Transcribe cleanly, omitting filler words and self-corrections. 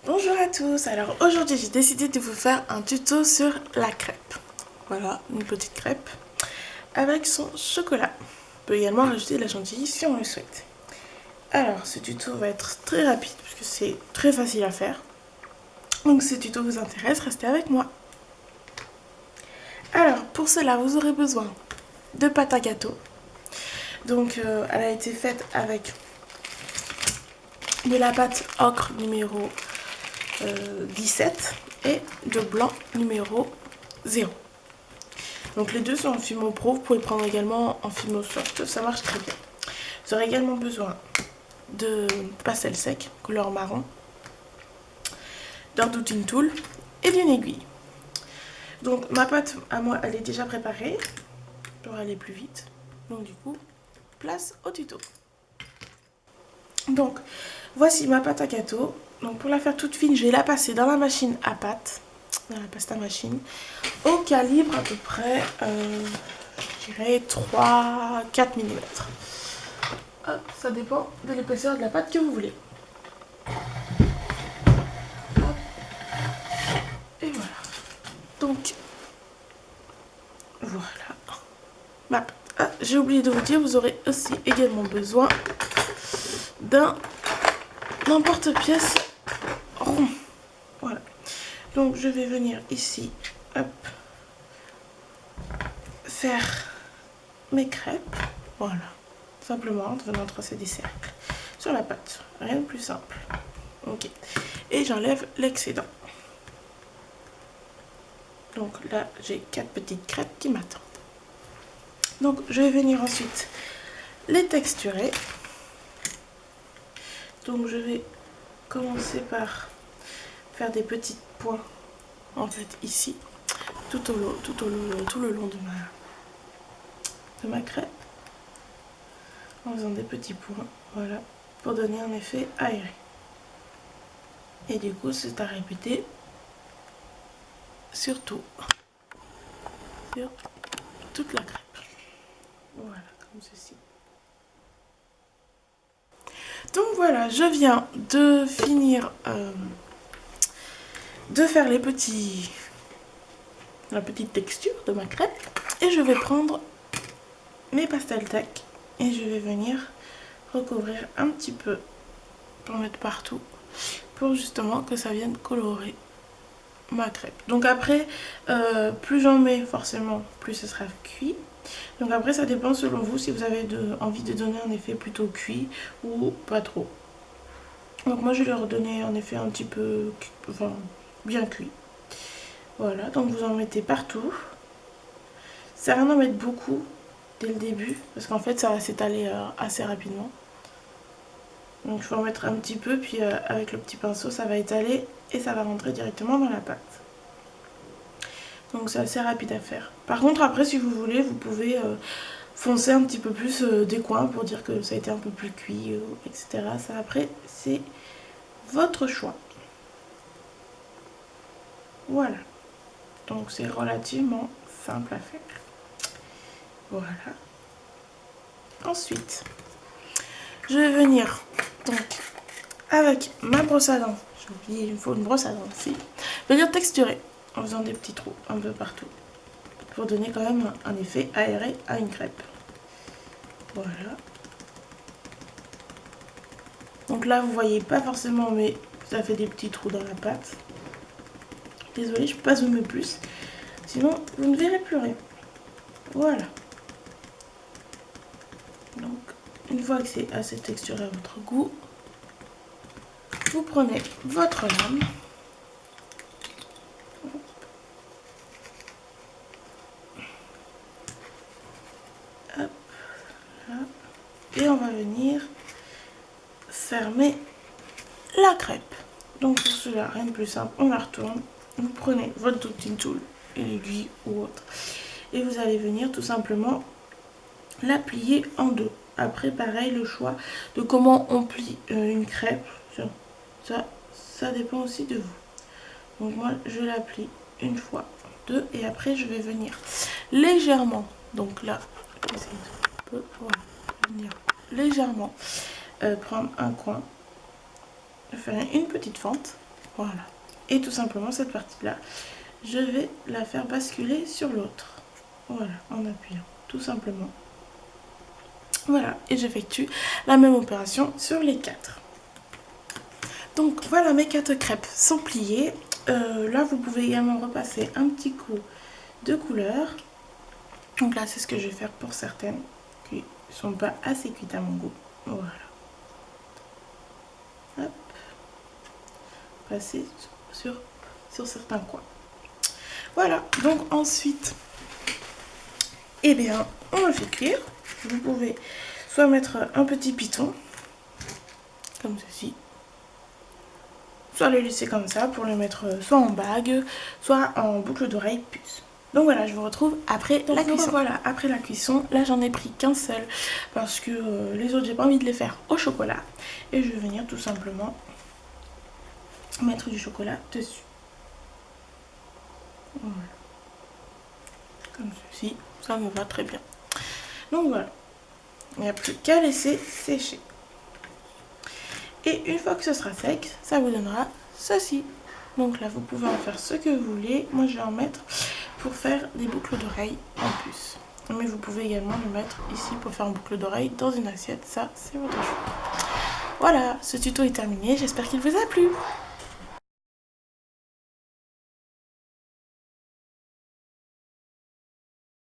Bonjour à tous, alors aujourd'hui j'ai décidé de vous faire un tuto sur la crêpe. Voilà, une petite crêpe avec son chocolat. On peut également rajouter de la chantilly si on le souhaite. Alors ce tuto va être très rapide puisque c'est très facile à faire. Donc si ce tuto vous intéresse, restez avec moi. Alors pour cela vous aurez besoin de pâte à gâteau. Donc elle a été faite avec de la pâte ocre numéro 17 et de blanc numéro 0. Donc les deux sont en Fimo Pro, vous pouvez prendre également en Fimo Soft, ça marche très bien. Vous aurez également besoin de pastel sec, couleur marron, d'un doutine tool et d'une aiguille. Donc ma pâte à moi elle est déjà préparée, pour aller plus vite. Donc du coup, place au tuto. Donc voici ma pâte à gâteau. Donc pour la faire toute fine, je vais la passer dans la machine à pâte, dans la pasta machine, au calibre à peu près, je dirais 3-4 mm. Ça dépend de l'épaisseur de la pâte que vous voulez. Hop. Et voilà. Donc, voilà. Ma pâte. Ah, j'ai oublié de vous dire, vous aurez aussi également besoin d'un emporte-pièce rond. Voilà. Donc, je vais venir ici, hop, faire mes crêpes. Voilà. Simplement en venant tracer des cercles sur la pâte. Rien de plus simple. Ok. Et j'enlève l'excédent. Donc là, j'ai 4 petites crêpes qui m'attendent. Donc je vais venir ensuite les texturer. Donc je vais commencer par faire des petits points en fait ici, tout le long de ma crêpe. En faisant des petits points, voilà, pour donner un effet aéré. Et du coup, c'est à répéter sur toute la crêpe. Voilà, comme ceci. Donc voilà, je viens de finir de faire la petite texture de ma crêpe. Et je vais prendre mes pastel tack et je vais venir recouvrir un petit peu pour mettre partout, pour justement que ça vienne colorer ma crêpe. Donc après, plus j'en mets forcément, plus ce sera cuit. Donc après ça dépend selon vous si vous avez envie de donner un effet plutôt cuit ou pas trop. Donc moi je vais leur redonner un effet un petit peu, enfin bien cuit. Voilà, donc vous en mettez partout. Ça sert à rien d'en mettre beaucoup dès le début parce qu'en fait ça va s'étaler assez rapidement. Donc il faut en mettre un petit peu, puis avec le petit pinceau ça va étaler et ça va rentrer directement dans la pâte. Donc c'est assez rapide à faire. Par contre après si vous voulez vous pouvez foncer un petit peu plus des coins pour dire que ça a été un peu plus cuit, etc. Ça après c'est votre choix. Voilà. Donc c'est relativement simple à faire. Voilà. Ensuite, je vais venir donc avec ma brosse à dents. J'ai oublié, il me faut une brosse à dents aussi. Venir texturer en faisant des petits trous un peu partout pour donner quand même un effet aéré à une crêpe. Voilà. Donc là, vous voyez pas forcément, mais ça fait des petits trous dans la pâte. Désolée, je peux pas zoomer plus. Sinon, vous ne verrez plus rien. Voilà. Donc, une fois que c'est assez texturé à votre goût, vous prenez votre lame. Hop, là. Et on va venir fermer la crêpe. Donc pour cela, rien de plus simple, on la retourne. Vous prenez votre doutine tool, une aiguille ou autre, et vous allez venir tout simplement la plier en deux. Après, pareil, le choix de comment on plie une crêpe, ça dépend aussi de vous. Donc moi, je la plie une fois, deux, et après je vais venir légèrement, donc là, j'essaie de voilà, venir légèrement prendre un coin, faire une petite fente Voilà. Et tout simplement, cette partie-là, je vais la faire basculer sur l'autre. Voilà, en appuyant, tout simplement. Voilà, et j'effectue la même opération sur les 4. Donc voilà, mes 4 crêpes sont pliées. Là, vous pouvez également repasser un petit coup de couleur. Donc là, c'est ce que je vais faire pour certaines qui ne sont pas assez cuites à mon goût. Voilà. Hop. Passer sur certains coins. Voilà, donc ensuite, eh bien, on le fait cuire. Vous pouvez soit mettre un petit piton, comme ceci, soit le laisser comme ça pour le mettre soit en bague, soit en boucle d'oreille puce. Donc voilà, je vous retrouve après la cuisson. Voilà, après la cuisson, là j'en ai pris qu'un seul parce que les autres j'ai pas envie de les faire au chocolat. Et je vais venir tout simplement mettre du chocolat dessus. Voilà. Comme ceci, ça me va très bien. Donc voilà, il n'y a plus qu'à laisser sécher. Et une fois que ce sera sec, ça vous donnera ceci. Donc là, vous pouvez en faire ce que vous voulez. Moi, je vais en mettre pour faire des boucles d'oreilles en plus. Mais vous pouvez également le mettre ici pour faire une boucle d'oreille dans une assiette. Ça, c'est votre choix. Voilà, ce tuto est terminé. J'espère qu'il vous a plu.